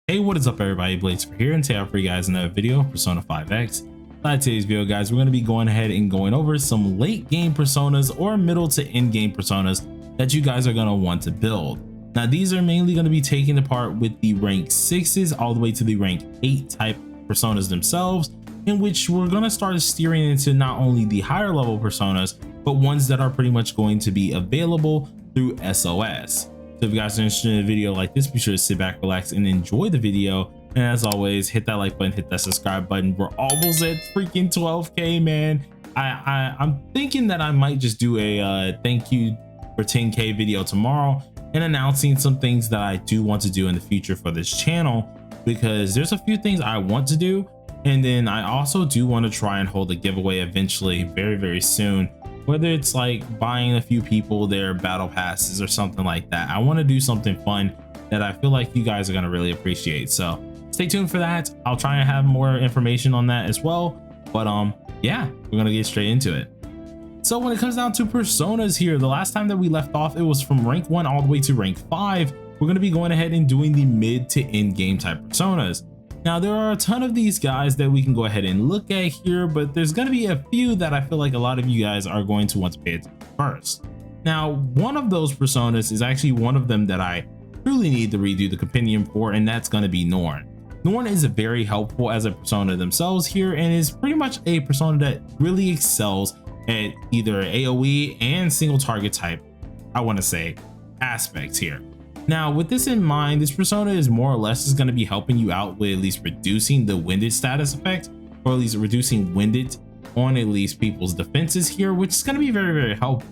Hey, what is up everybody, Blades for here, and today I have for you guys another video of Persona 5X. In today's video guys, we're going to be going ahead and going over some late game personas or middle to end game personas that you guys are going to want to build. Now these are mainly going to be taken apart with the rank 6s all the way to the rank 8 type personas themselves, in which we're going to start steering into not only the higher level personas, but ones that are pretty much going to be available through SOS. So if you guys are interested in a video like this, be sure to sit back, relax, and enjoy the video. And as always, hit that like button, hit that subscribe button. We're almost at freaking 12K, man. I'm thinking that I might just do a thank you for 10K video tomorrow and announcing some things that I do want to do in the future for this channel, because there's a few things I want to do. And then I also do want to try and hold a giveaway eventually very soon. Whether it's like buying a few people their battle passes or something like that. I want to do something fun that I feel like you guys are going to really appreciate. So stay tuned for that. I'll try and have more information on that as well. But yeah, we're going to get straight into it. So when it comes down to personas here, the last time that we left off, it was from rank 1 all the way to rank 5. We're going to be going ahead and doing the mid to end game type personas. Now there are a ton of these guys that we can go ahead and look at here, but there's going to be a few that I feel like a lot of you guys are going to want to pay attention to first. Now one of those personas is actually one of them that I truly need to redo the compendium for, and that's going to be Norn. Norn is very helpful as a persona themselves here, and is pretty much a persona that really excels at either AoE and single target type, I want to say, aspects here. Now with this in mind, this persona is more or less going to be helping you out with at least reducing the winded status effect, or at least reducing winded on at least people's defenses here, which is going to be very helpful.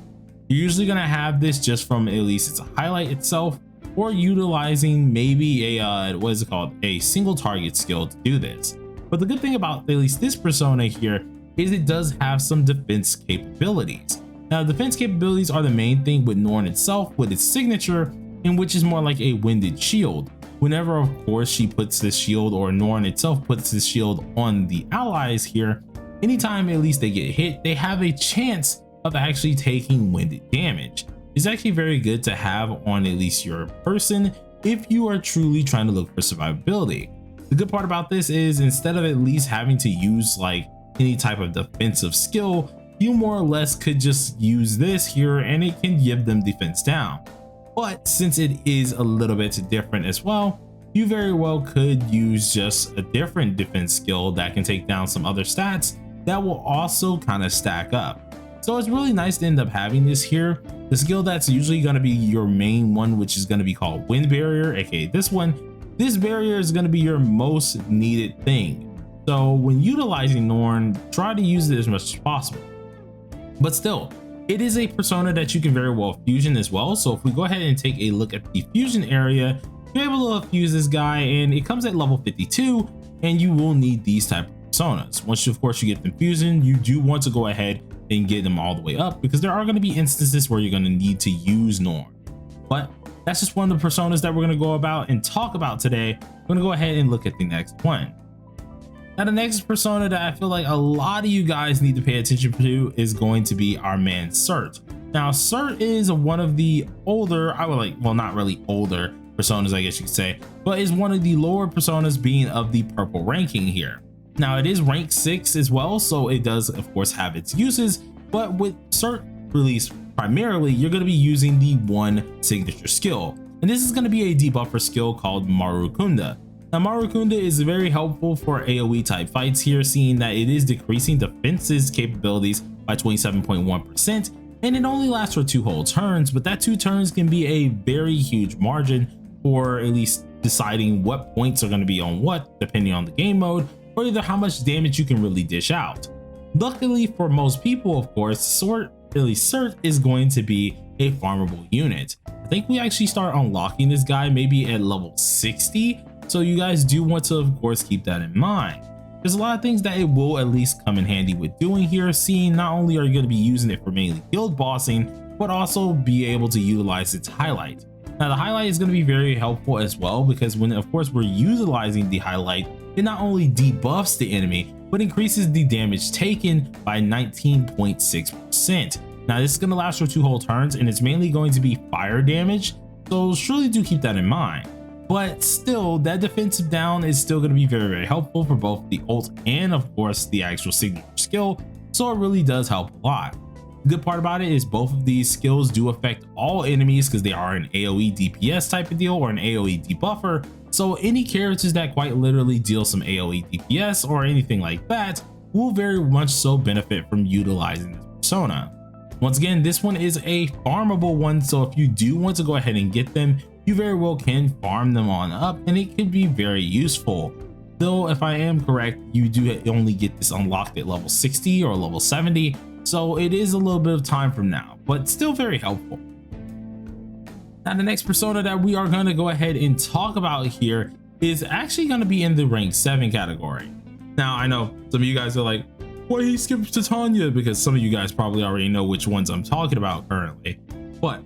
You're usually going to have this just from at least its highlight itself, or utilizing maybe a what is it called, a single target skill to do this. But the good thing about at least this persona here is it does have some defense capabilities. Now defense capabilities are the main thing with Norn itself, with its signature, in which is more like a winded shield. Whenever of course she puts this shield, or Norn itself puts this shield on the allies here, anytime at least they get hit, they have a chance of actually taking winded damage. It's actually very good to have on at least your person if you are truly trying to look for survivability. The good part about this is instead of at least having to use like any type of defensive skill, you more or less could just use this here and it can give them defense down. But since it is a little bit different as well, you very well could use just a different defense skill that can take down some other stats that will also kind of stack up. So it's really nice to end up having this here. The skill that's usually going to be your main one, which is going to be called Wind Barrier, aka this one. This barrier is going to be your most needed thing. So when utilizing Norn, try to use it as much as possible. But still, it is a persona that you can very well fusion as well. So if we go ahead and take a look at the fusion area, you're able to fuse this guy, and it comes at level 52, and you will need these type of personas. Once you, of course, you get them fusion, you do want to go ahead and get them all the way up, because there are going to be instances where you're going to need to use Norn. But that's just one of the personas that we're going to go about and talk about today. We're going to go ahead and look at the next one. Now the next persona that I feel like a lot of you guys need to pay attention to is going to be our man Surt. Now Surt is one of the older, well not really older personas I guess you could say, but is one of the lower personas, being of the purple ranking here. Now it is rank 6 as well, so it does of course have its uses, but with Surt release primarily you're going to be using the one signature skill, and this is going to be a debuffer skill called Marukunda. Now Marukunda is very helpful for AoE type fights here, seeing that it is decreasing defenses capabilities by 27.1%, and it only lasts for 2 whole turns, but that 2 turns can be a very huge margin for at least deciding what points are going to be on what, depending on the game mode, or either how much damage you can really dish out. Luckily for most people, of course, Surt is going to be a farmable unit. I think we actually start unlocking this guy maybe at level 60. So you guys do want to, of course, keep that in mind. There's a lot of things that it will at least come in handy with doing here, seeing not only are you going to be using it for mainly guild bossing, but also be able to utilize its highlight. Now the highlight is going to be very helpful as well, because when of course we're utilizing the highlight, it not only debuffs the enemy, but increases the damage taken by 19.6%. Now this is going to last for 2 whole turns, and it's mainly going to be fire damage, so surely do keep that in mind. but still that defensive down is still going to be very helpful for both the ult and of course the actual signature skill, so it really does help a lot. The good part about it is both of these skills do affect all enemies because they are an AoE DPS type of deal or an AoE debuffer, so any characters that quite literally deal some AoE DPS or anything like that will very much so benefit from utilizing this persona. Once again, this one is a farmable one, so if you do want to go ahead and get them, you very well can farm them on up and it could be very useful. Though if I am correct, you do only get this unlocked at level 60 or level 70, so it is a little bit of time from now, but still very helpful. Now the next persona that we are going to go ahead and talk about here is actually going to be in the rank 7 category. Now I know some of you guys are like, why he skipped Titania, because some of you guys probably already know which ones I'm talking about currently, but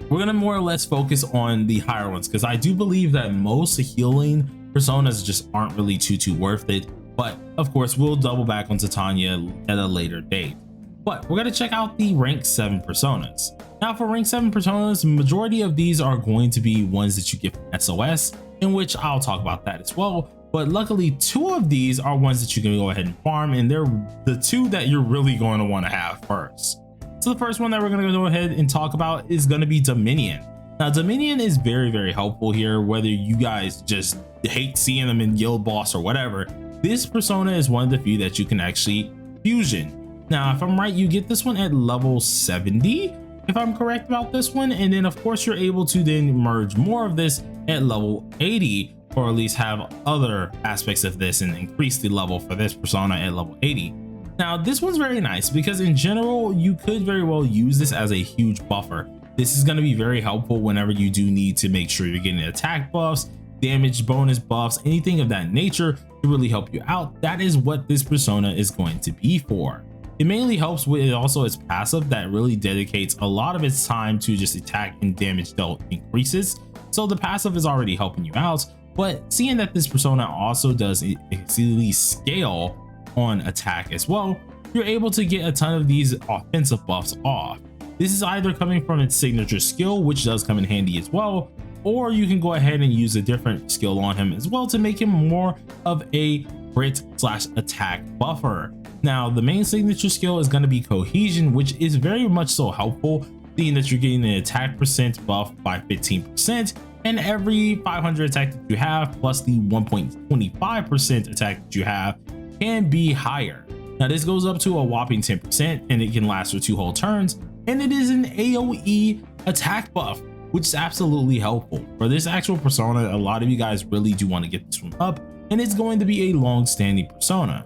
we're going to more or less focus on the higher ones because I do believe that most healing personas just aren't really too worth it, but of course we'll double back on Titania at a later date. But we're going to check out the rank 7 personas. Now for rank 7 personas, majority of these are going to be ones that you get from SOS, in which I'll talk about that as well. But luckily 2 of these are ones that you can go ahead and farm, and they're the 2 that you're really going to want to have first. So the first one that we're going to go ahead and talk about is going to be Dominion. Now Dominion is very helpful here, whether you guys just hate seeing them in guild boss or whatever. This persona is one of the few that you can actually fusion. Now if I'm right, you get this one at level 70 if I'm correct about this one, and then of course you're able to then merge more of this at level 80, or at least have other aspects of this and increase the level for this persona at level 80. Now this one's very nice because in general you could very well use this as a huge buffer. This is going to be very helpful whenever you do need to make sure you're getting attack buffs, damage bonus buffs, anything of that nature to really help you out. That is what this persona is going to be for. It mainly helps with also its passive that really dedicates a lot of its time to just attack and damage dealt increases, so the passive is already helping you out. But seeing that this persona also does exceedingly scale on attack as well, you're able to get a ton of these offensive buffs off. This is either coming from its signature skill, which does come in handy as well, or you can go ahead and use a different skill on him as well to make him more of a crit slash attack buffer. Now the main signature skill is going to be cohesion, which is very much so helpful, seeing that you're getting the attack percent buff by 15%, and every 500 attack that you have plus the 1.25% attack that you have can be higher. Now this goes up to a whopping 10% and it can last for 2 whole turns, and it is an AoE attack buff, which is absolutely helpful. For this actual persona, a lot of you guys really do want to get this one up, and it's going to be a long-standing persona.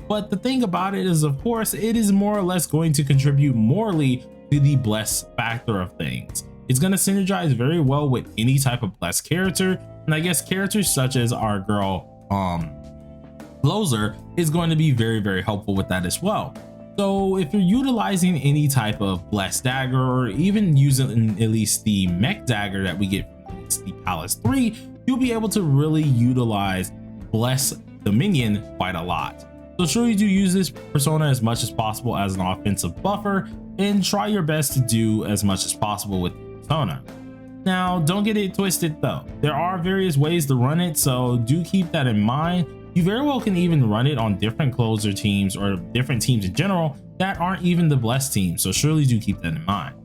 But the thing about it is, of course, it is more or less going to contribute morally to the bless factor of things. It's going to synergize very well with any type of blessed character, and I guess characters such as our girl Closer is going to be very helpful with that as well. So if you're utilizing any type of blessed dagger, or even using at least the mech dagger that we get from at least the Palace 3, you'll be able to really utilize bless Dominion quite a lot. So sure, you do use this persona as much as possible as an offensive buffer, and try your best to do as much as possible with the persona. Now don't get it twisted though, there are various ways to run it, so do keep that in mind. You very well can even run it on different closer teams or different teams in general that aren't even the blessed team, so surely do keep that in mind.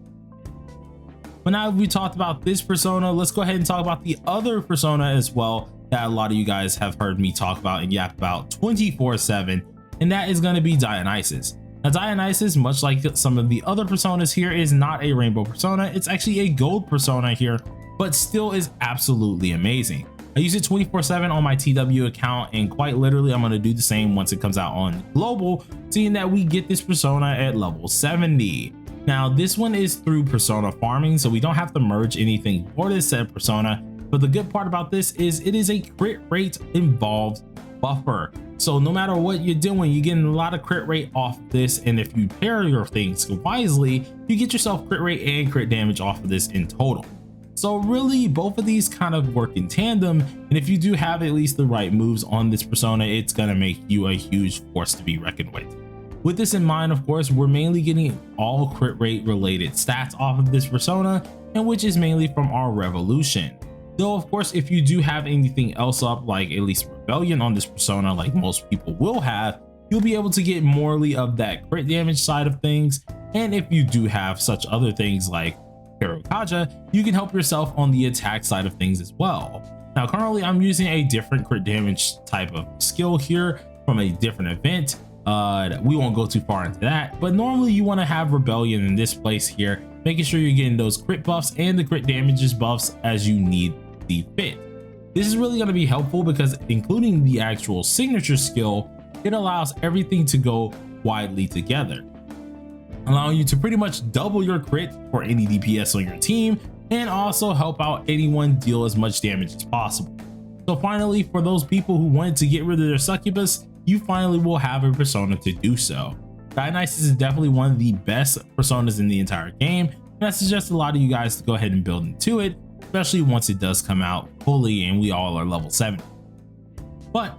But now we talked about this persona, let's go ahead and talk about the other persona as well that a lot of you guys have heard me talk about and yap about 24/7, and that is going to be Dionysus. Now Dionysus, much like some of the other personas here, is not a rainbow persona, it's actually a gold persona here, but still is absolutely amazing. I use it 24/7 on my TW account, and quite literally I'm going to do the same once it comes out on global, seeing that we get this persona at level 70. Now this one is through persona farming, so we don't have to merge anything for this said persona, but the good part about this is it is a crit rate involved buffer. So no matter what you're doing, you're getting a lot of crit rate off this, and if you pair your things wisely, you get yourself crit rate and crit damage off of this in total. So really both of these kind of work in tandem, and if you do have at least the right moves on this persona, it's gonna make you a huge force to be reckoned with. With this in mind, of course, we're mainly getting all crit rate related stats off of this persona, and which is mainly from our revolution. Though of course, if you do have anything else up, like at least Rebellion on this persona, like most people will have, you'll be able to get morely of that crit damage side of things. And if you do have such other things like Kaja, you can help yourself on the attack side of things as well. Now currently I'm using a different crit damage type of skill here from a different event. We won't go too far into that, but normally you want to have Rebellion in this place here, making sure you're getting those crit buffs and the crit damages buffs as you need the fit. This is really going to be helpful because including the actual signature skill, it allows everything to go widely together, allowing you to pretty much double your crit for any DPS on your team and also help out anyone deal as much damage as possible. So finally, for those people who wanted to get rid of their succubus, you finally will have a persona to do so. Dionysus is definitely one of the best personas in the entire game, and I suggest a lot of you guys to go ahead and build into it, especially once it does come out fully and we all are level 70. But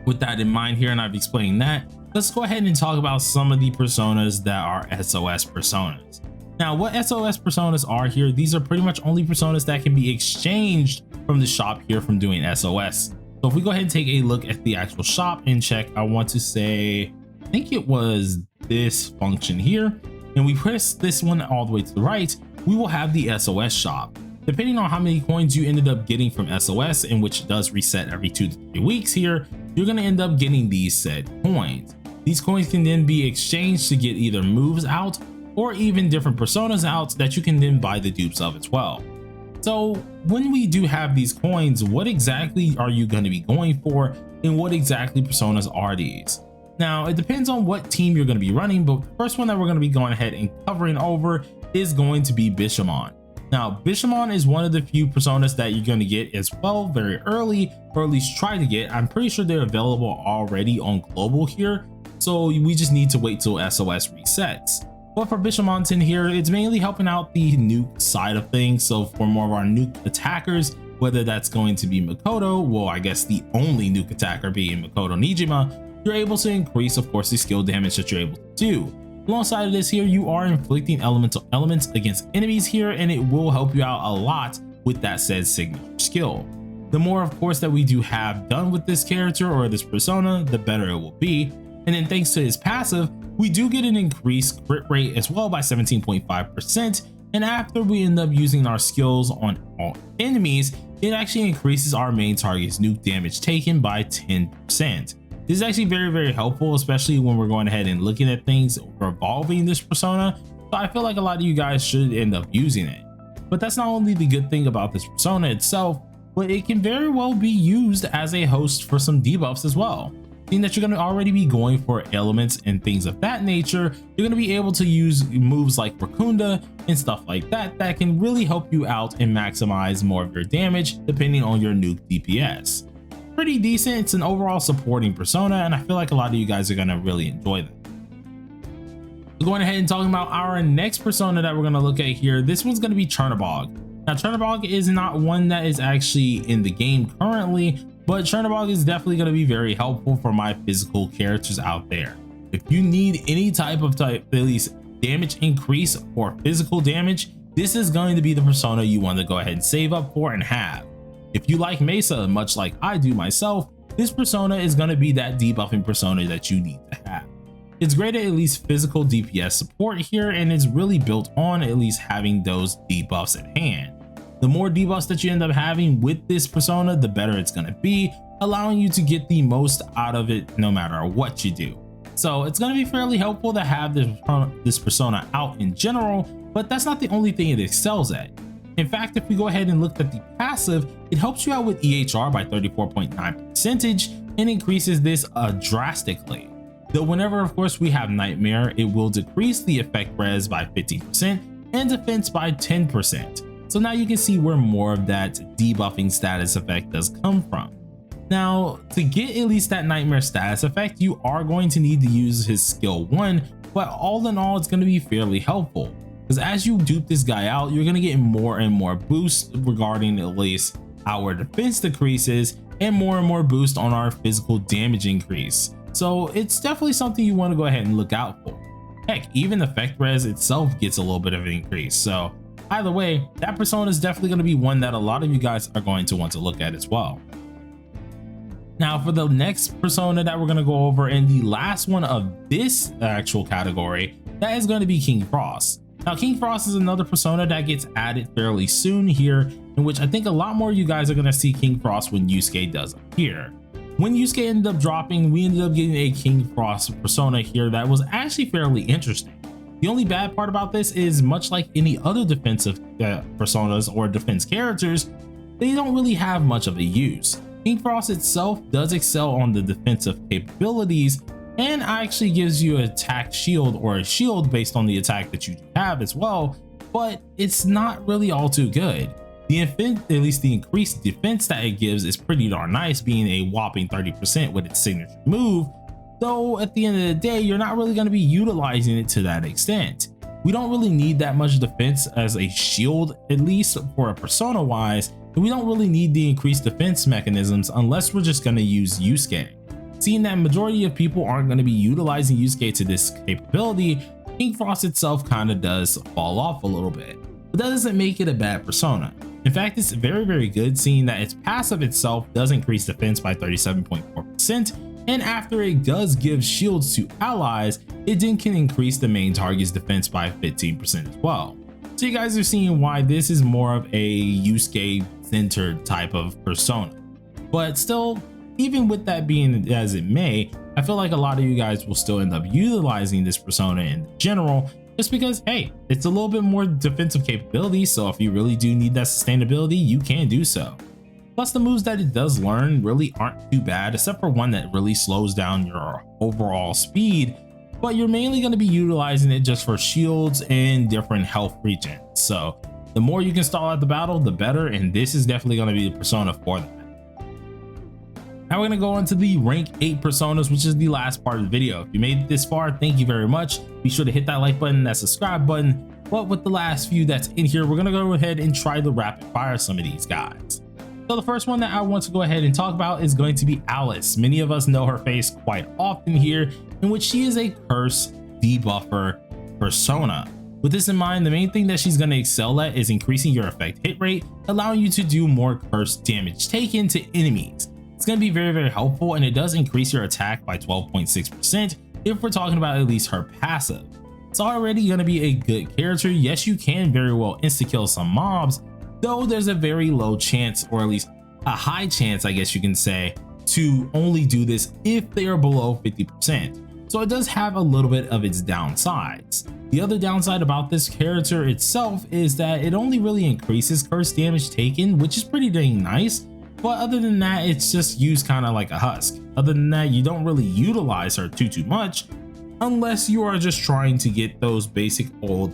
with that in mind here, and I've explained that, let's go ahead and talk about some of the personas that are SOS personas. Now, what SOS personas are here, these are pretty much only personas that can be exchanged from the shop here from doing SOS. So if we go ahead and take a look at the actual shop and check, I want to say, I think it was this function here, and we press this one all the way to the right, we will have the SOS shop. Depending on how many coins you ended up getting from SOS, in which does reset every 2 to 3 weeks here, you're going to end up getting these said coins. These coins can then be exchanged to get either moves out or even different personas out that you can then buy the dupes of as well. So when we do have these coins, what exactly are you going to be going for, and what exactly personas are these? Now it depends on what team you're going to be running, but the first one that we're going to be going ahead and covering over is going to be Bishamonten. Now Bishamonten is one of the few personas that you're going to get as well very early, or at least try to get. I'm pretty sure they're available already on global here, so we just need to wait till SOS resets. But for Bishamonten here, it's mainly helping out the nuke side of things. So for more of our nuke attackers, whether that's going to be Makoto, well, I guess the only nuke attacker being Makoto Nijima, you're able to increase, of course, the skill damage that you're able to do. Alongside of this here, you are inflicting elemental elements against enemies here, and it will help you out a lot with that said signature skill. The more, of course, that we do have done with this character or this persona, the better it will be. And then thanks to his passive, we do get an increased crit rate as well by 17.5%. And after we end up using our skills on all enemies, it actually increases our main target's nuke damage taken by 10%. This is actually very, very helpful, especially when we're going ahead and looking at things revolving this persona. So I feel like a lot of you guys should end up using it. But that's not only the good thing about this persona itself, but it can very well be used as a host for some debuffs as well. Seeing that you're going to already be going for elements and things of that nature, you're going to be able to use moves like Rakunda and stuff like that that can really help you out and maximize more of your damage depending on your nuke DPS. Pretty decent. It's an overall supporting persona, and I feel like a lot of you guys are going to really enjoy them. So going ahead and talking about our next persona that we're going to look at here, this one's going to be Chernobog. Now Chernobog is not one that is actually in the game currently, but Chernobog is definitely going to be very helpful for my physical characters out there. If you need any type of at least damage increase or physical damage, this is going to be the persona you want to go ahead and save up for and have. If you like Mesa, much like I do myself, this persona is going to be that debuffing persona that you need to have. It's great at least physical DPS support here, and it's really built on at least having those debuffs at hand. The more debuffs that you end up having with this persona, the better it's going to be, allowing you to get the most out of it no matter what you do. So it's going to be fairly helpful to have this persona out in general, but that's not the only thing it excels at. In fact, if we go ahead and look at the passive, it helps you out with EHR by 34.9% and increases this drastically. Though whenever, of course, we have Nightmare, it will decrease the effect res by 15% and defense by 10%. So now you can see where more of that debuffing status effect does come from. Now, to get at least that Nightmare status effect, you are going to need to use his skill 1, but all in all, it's going to be fairly helpful. Because as you dupe this guy out, you're going to get more and more boosts regarding at least our defense decreases and more boost on our physical damage increase. So it's definitely something you want to go ahead and look out for. Heck, even effect res itself gets a little bit of an increase. So Either way, that persona is definitely going to be one that a lot of you guys are going to want to look at as well. Now for the next persona that we're going to go over, and the last one of this actual category, that is going to be King Frost. Now King Frost is another persona that gets added fairly soon here, in which I think a lot more of you guys are going to see King Frost when Yusuke does appear. When Yusuke ended up dropping, we ended up getting a King Frost persona here that was actually fairly interesting. The only bad part about this is, much like any other defensive personas or defense characters, they don't really have much of a use. King Frost itself does excel on the defensive capabilities, and actually gives you an attack shield or a shield based on the attack that you have as well, but it's not really all too good. At least the increased defense that it gives is pretty darn nice, being a whopping 30% with its signature move, though at the end of the day, you're not really going to be utilizing it to that extent. We don't really need that much defense as a shield, at least for a persona wise, and we don't really need the increased defense mechanisms unless we're just going to use Yusuke. Seeing that majority of people aren't going to be utilizing Yusuke to this capability, King Frost itself kind of does fall off a little bit, but that doesn't make it a bad persona. In fact, it's very good, seeing that its passive itself does increase defense by 37.4%, and after it does give shields to allies, it then can increase the main target's defense by 15% as well. So you guys are seeing why this is more of a Yusuke centered type of persona. But still, even with that being as it may, I feel like a lot of you guys will still end up utilizing this persona in general, just because, hey, it's a little bit more defensive capability, so if you really do need that sustainability, you can do so. Plus the moves that it does learn really aren't too bad, except for one that really slows down your overall speed, but you're mainly going to be utilizing it just for shields and different health regions. So the more you can stall out the battle, the better, and this is definitely going to be the persona for that. Now we're going to go into the rank 8 personas, which is the last part of the video. If you made it this far, thank you very much. Be sure to hit that like button and that subscribe button. But with the last few that's in here, we're going to go ahead and try to rapid fire some of these guys. So the first one that I want to go ahead and talk about is going to be Alice. Many of us know her face quite often here, in which she is a curse debuffer persona. With this in mind, the main thing that she's going to excel at is increasing your effect hit rate, allowing you to do more curse damage taken to enemies. It's going to be very helpful, and it does increase your attack by 12.6% if we're talking about at least her passive. It's already going to be a good character. Yes, you can very well insta-kill some mobs, though there's a very low chance, or at least a high chance, I guess you can say, to only do this if they are below 50%. So it does have a little bit of its downsides. The other downside about this character itself is that it only really increases curse damage taken, which is pretty dang nice. But other than that, it's just used kind of like a husk. Other than that, you don't really utilize her too much, unless you are just trying to get those basic old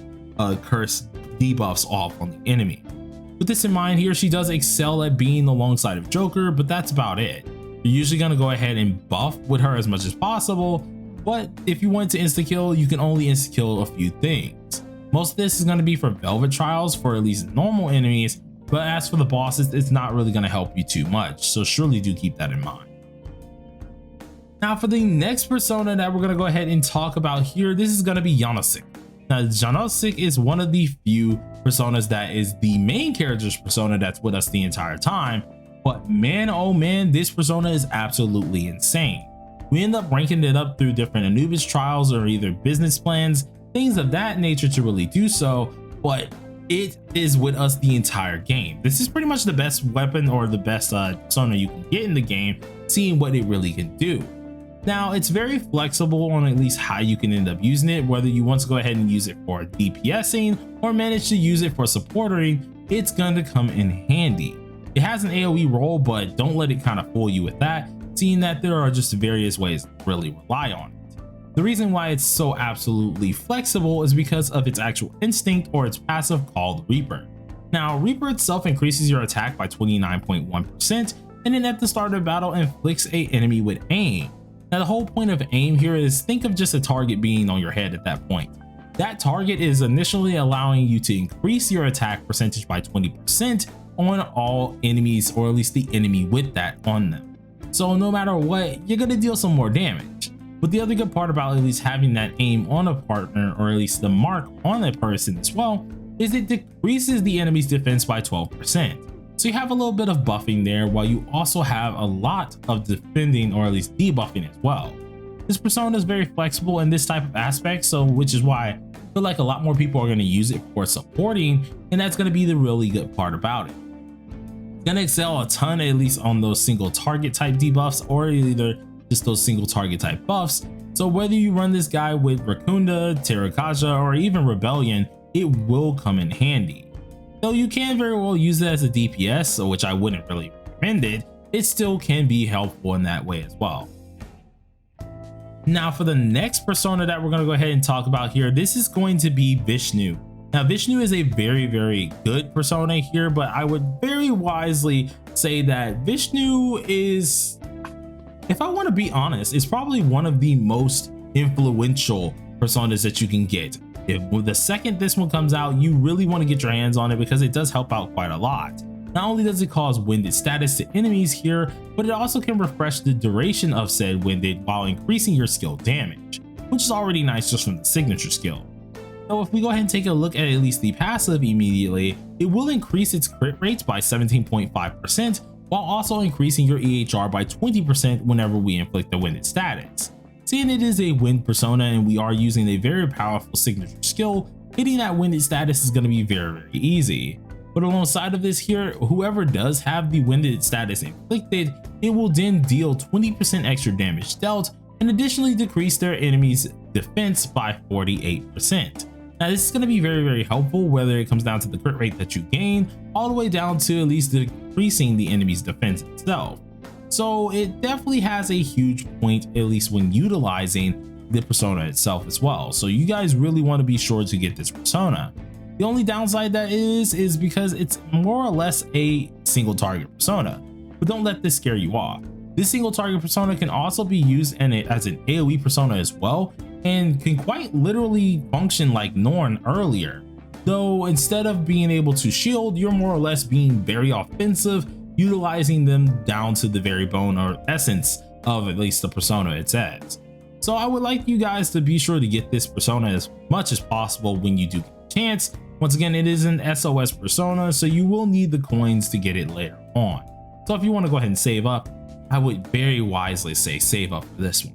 curse debuffs off on the enemy. With this in mind here, she does excel at being alongside of Joker, but that's about it. You're usually going to go ahead and buff with her as much as possible, but if you want to insta-kill, you can only insta-kill a few things. Most of this is going to be for Velvet Trials for at least normal enemies, but as for the bosses, it's not really going to help you too much, so surely do keep that in mind. Now for the next persona that we're going to go ahead and talk about here, this is going to be Janosik. Now Janosik is one of the few personas that is the main character's persona that's with us the entire time, but man oh man, this persona is absolutely insane. We end up ranking it up through different Anubis trials or either business plans, things of that nature to really do so, but it is with us the entire game. This is pretty much the best weapon or the best persona you can get in the game, seeing what it really can do. Now it's very flexible on at least how you can end up using it, whether you want to go ahead and use it for DPSing or manage to use it for supporting, it's going to come in handy. It has an AoE role, but don't let it kind of fool you with that, seeing that there are just various ways to really rely on it. The reason why it's so absolutely flexible is because of its actual instinct or its passive called Reaper. Now Reaper itself increases your attack by 29.1%, and then at the start of battle inflicts an enemy with aim. Now the whole point of aim here is think of just a target being on your head at that point. That target is initially allowing you to increase your attack percentage by 20% on all enemies, or at least the enemy with that on them. So no matter what, you're going to deal some more damage. But the other good part about at least having that aim on a partner, or at least the mark on a person as well, is it decreases the enemy's defense by 12%. So you have a little bit of buffing there, while you also have a lot of defending, or at least debuffing as well. This persona is very flexible in this type of aspect, so which is why I feel like a lot more people are going to use it for supporting, and that's going to be the really good part about it. It's going to excel a ton, at least on those single target type debuffs, or either just those single target type buffs. So whether you run this guy with Rakunda, Terrakaja, or even Rebellion, it will come in handy. Though you can very well use it as a DPS, so which I wouldn't really recommend it still can be helpful in that way as well. Now for the next persona that we're going to go ahead and talk about here, this is going to be Vishnu. Now Vishnu is a very good persona here, but I would very wisely say that Vishnu is, if I want to be honest, is probably one of the most influential personas that you can get. If the second this one comes out, you really want to get your hands on it because it does help out quite a lot. Not only does it cause winded status to enemies here, but it also can refresh the duration of said winded while increasing your skill damage, which is already nice just from the signature skill. So if we go ahead and take a look at least the passive immediately, it will increase its crit rates by 17.5%, while also increasing your EHR by 20% whenever we inflict the winded status. Seeing it is a wind persona and we are using a very powerful signature skill, hitting that winded status is going to be very easy. But alongside of this here, whoever does have the winded status inflicted, it will then deal 20% extra damage dealt, and additionally decrease their enemy's defense by 48%. Now this is going to be very helpful, whether it comes down to the crit rate that you gain, all the way down to at least decreasing the enemy's defense itself. So it definitely has a huge point, at least when utilizing the persona itself as well. So you guys really want to be sure to get this persona. The only downside that is because it's more or less a single target persona, but don't let this scare you off. This single target persona can also be used as an AoE persona as well, and can quite literally function like Norn earlier. Though instead of being able to shield, you're more or less being very offensive, utilizing them down to the very bone or essence of at least the persona it says. So I would like you guys to be sure to get this persona as much as possible when you do get a chance. Once again, it is an SOS persona, so you will need the coins to get it later on. So if you want to go ahead and save up, I would very wisely say save up for this one.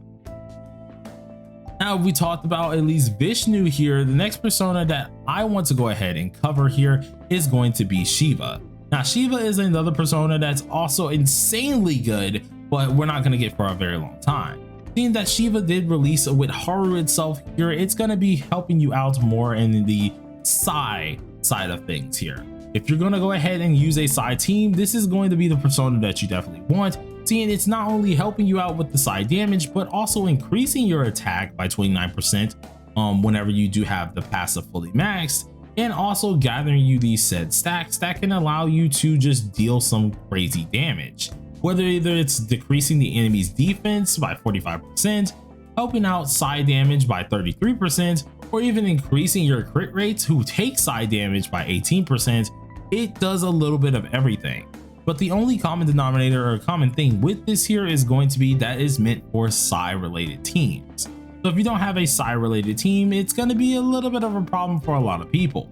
Now we talked about at least Vishnu here. The next persona that I want to go ahead and cover here is going to be Shiva. Now Shiva is another persona that's also insanely good, but we're not going to get for a very long time. Seeing that Shiva did release with Haru itself here, it's going to be helping you out more in the Psy side of things here. If you're going to go ahead and use a Psy team, this is going to be the persona that you definitely want. Seeing it's not only helping you out with the Psy damage, but also increasing your attack by 29% whenever you do have the passive fully maxed, and also gathering you these said stacks that can allow you to just deal some crazy damage. Whether either it's decreasing the enemy's defense by 45%, helping out Psy damage by 33%, or even increasing your crit rates who take Psy damage by 18%, it does a little bit of everything. But the only common denominator or common thing with this here is going to be that is meant for Psy related teams. So if you don't have a Psy related team, it's going to be a little bit of a problem for a lot of people.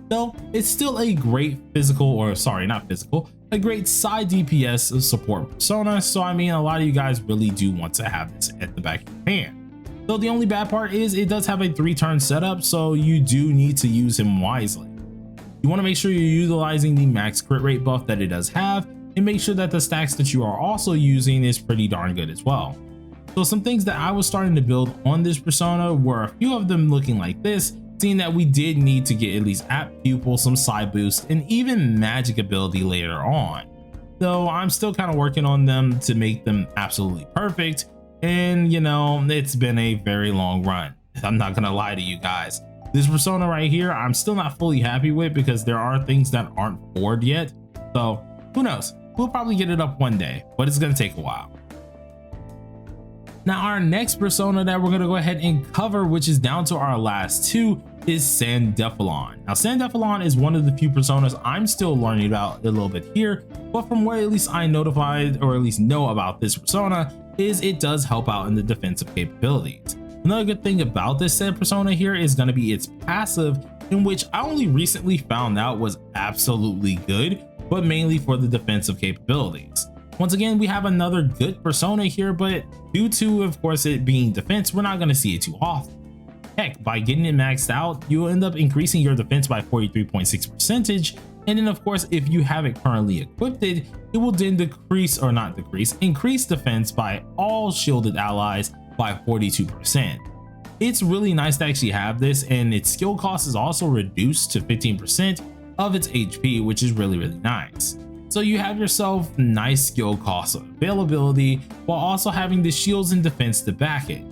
Though it's still a great a great Psy DPS support persona. So I mean, a lot of you guys really do want to have this at the back of your hand. Though the only bad part is it does have a 3-turn setup, so you do need to use him wisely. You want to make sure you're utilizing the max crit rate buff that it does have, and make sure that the stacks that you are also using is pretty darn good as well. So some things that I was starting to build on this persona were a few of them looking like this, seeing that we did need to get at least app pupil, some side boost, and even magic ability later on. Though I'm still kind of working on them to make them absolutely perfect, and you know, it's been a very long run. I'm not gonna lie to you guys. This persona right here, I'm still not fully happy with because there are things that aren't forward yet. So who knows? We'll probably get it up one day, but it's gonna take a while. Now our next persona that we're gonna go ahead and cover, which is down to our last two, is Sandalphon. Now Sandalphon is one of the few personas I'm still learning about a little bit here, but from what at least I notified or at least know about this persona is it does help out in the defensive capabilities. Another good thing about this said persona here is going to be its passive in which I only recently found out was absolutely good, but mainly for the defensive capabilities. Once again, we have another good persona here, but due to, of course, it being defense, we're not going to see it too often. Heck, by getting it maxed out, you'll end up increasing your defense by 43.6%. And then, of course, if you have it currently equipped, it will then increase defense by all shielded allies by 42%. It's really nice to actually have this, and its skill cost is also reduced to 15% of its HP, which is really nice. So you have yourself nice skill cost availability while also having the shields and defense to back it.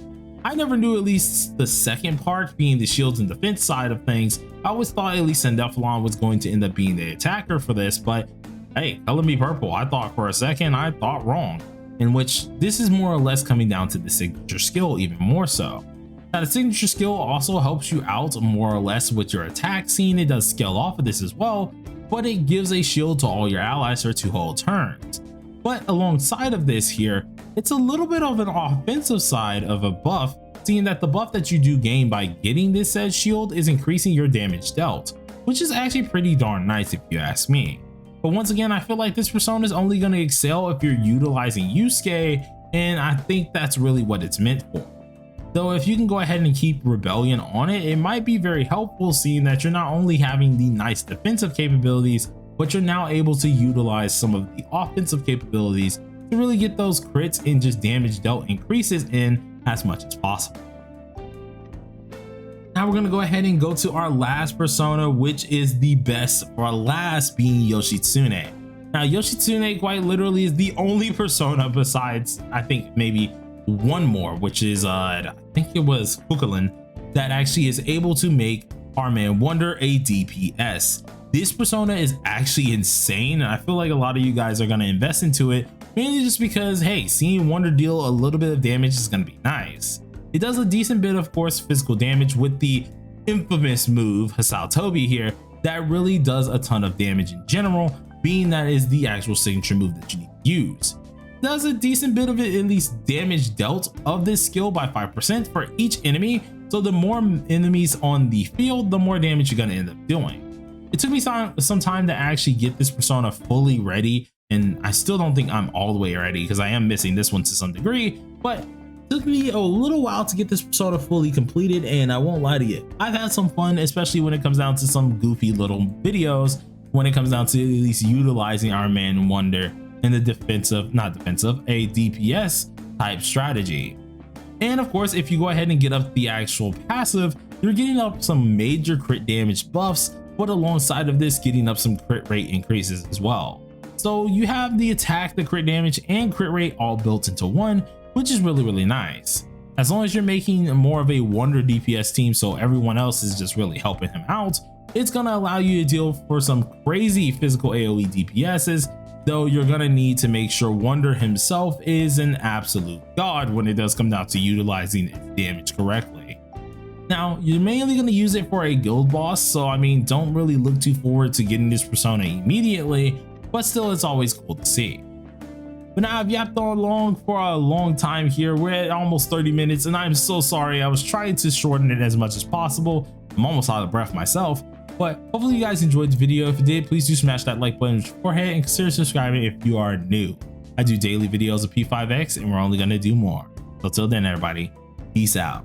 I never knew at least the second part, being the shields and defense side of things. I always thought at least Sandalphon was going to end up being the attacker for this, but hey, color me purple. I thought for a second, I thought wrong, in which this is more or less coming down to the signature skill even more so. Now the signature skill also helps you out more or less with your attack scene. It does scale off of this as well, but it gives a shield to all your allies for 2 whole turns. But alongside of this here, it's a little bit of an offensive side of a buff, seeing that the buff that you do gain by getting this said shield is increasing your damage dealt, which is actually pretty darn nice if you ask me. But once again, I feel like this persona is only going to excel if you're utilizing Yusuke, and I think that's really what it's meant for. Though if you can go ahead and keep Rebellion on it, it might be very helpful, seeing that you're not only having the nice defensive capabilities, but you're now able to utilize some of the offensive capabilities to really get those crits and just damage dealt increases in as much as possible. Now we're going to go ahead and go to our last persona, which is the best for last, being Yoshitsune. Now Yoshitsune quite literally is the only persona besides, I think, maybe one more, which is I think it was Kukulin, that actually is able to make our man Wonder a DPS. This persona is actually insane, and I feel like a lot of you guys are going to invest into it, mainly just because, hey, seeing Wonder deal a little bit of damage is going to be nice. It does a decent bit, of course, physical damage with the infamous move Hasao here that really does a ton of damage in general, being that is the actual signature move that you need to use. Does a decent bit of it, at least damage dealt of this skill by 5% for each enemy, so the more enemies on the field, the more damage you're going to end up doing. It took me some time to actually get this persona fully ready, and I still don't think I'm all the way ready because I am missing this one to some degree, but it took me a little while to get this persona fully completed, and I won't lie to you, I've had some fun, especially when it comes down to some goofy little videos, when it comes down to at least utilizing our man Wonder in the a DPS type strategy. And of course, if you go ahead and get up the actual passive, you're getting up some major crit damage buffs, but alongside of this, getting up some crit rate increases as well. So you have the attack, the crit damage, and crit rate all built into one, which is really nice. As long as you're making more of a Wonder DPS team, so everyone else is just really helping him out, it's gonna allow you to deal for some crazy physical AoE DPSs, though you're gonna need to make sure Wonder himself is an absolute god when it does come down to utilizing its damage correctly. Now, you're mainly gonna use it for a guild boss, so I mean, don't really look too forward to getting this persona immediately, but still, it's always cool to see. But now I've yapped along for a long time here. We're at almost 30 minutes, and I'm so sorry. I was trying to shorten it as much as possible. I'm almost out of breath myself. But hopefully you guys enjoyed the video. If you did, please do smash that like button beforehand and consider subscribing if you are new. I do daily videos of P5X, and we're only going to do more. So till then, everybody, peace out.